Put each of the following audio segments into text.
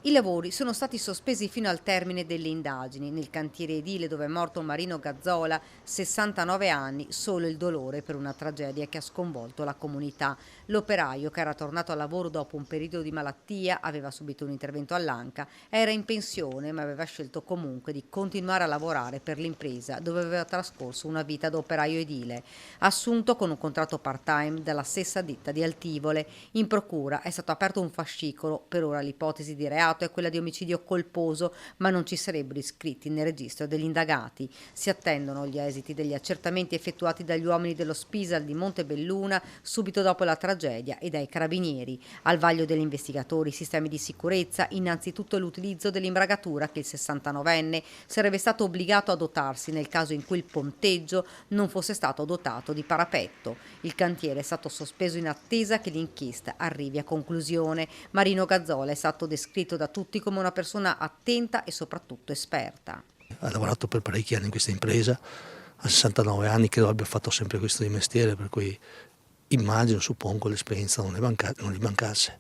I lavori sono stati sospesi fino al termine delle indagini. Nel cantiere edile dove è morto Marino Gazzola, 69 anni, solo il dolore per una tragedia che ha sconvolto la comunità. L'operaio, che era tornato al lavoro dopo un periodo di malattia, aveva subito un intervento all'anca, era in pensione ma aveva scelto comunque di continuare a lavorare per l'impresa dove aveva trascorso una vita da operaio edile, assunto con un contratto part-time dalla stessa ditta di Altivole. In procura è stato aperto un fascicolo, per ora l'ipotesi di reato è quella di omicidio colposo, ma non ci sarebbero iscritti nel registro degli indagati. Si attendono gli esiti degli accertamenti effettuati dagli uomini dello Spisal di Montebelluna subito dopo la tragedia e dai carabinieri. Al vaglio degli investigatori, sistemi di sicurezza, innanzitutto l'utilizzo dell'imbragatura che il 69enne sarebbe stato obbligato a dotarsi nel caso in cui il ponteggio non fosse stato dotato di parapetto. Il cantiere è stato sospeso in attesa che l'inchiesta arrivi a conclusione. Marino Gazzola è stato descritto da tutti come una persona attenta e soprattutto esperta. Ha lavorato per parecchi anni in questa impresa, a 69 anni credo abbia fatto sempre questo di mestiere, per cui immagino, suppongo, l'esperienza non gli mancasse,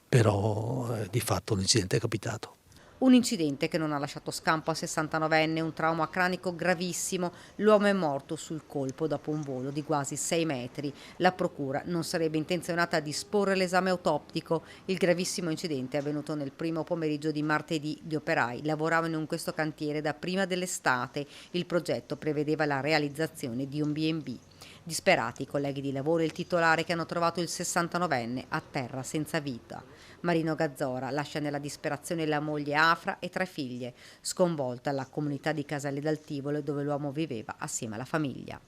però di fatto l'incidente è capitato. Un incidente che non ha lasciato scampo al 69enne, un trauma cranico gravissimo. L'uomo è morto sul colpo dopo un volo di quasi 6 metri. La procura non sarebbe intenzionata a disporre l'esame autoptico. Il gravissimo incidente è avvenuto nel primo pomeriggio di martedì. Gli operai lavoravano in questo cantiere da prima dell'estate. Il progetto prevedeva la realizzazione di un B&B. Disperati i colleghi di lavoro e il titolare che hanno trovato il 69enne a terra senza vita. Marino Gazzora lascia nella disperazione la moglie Afra e 3 figlie, sconvolta la comunità di Casale d'Altivolo dove l'uomo viveva assieme alla famiglia.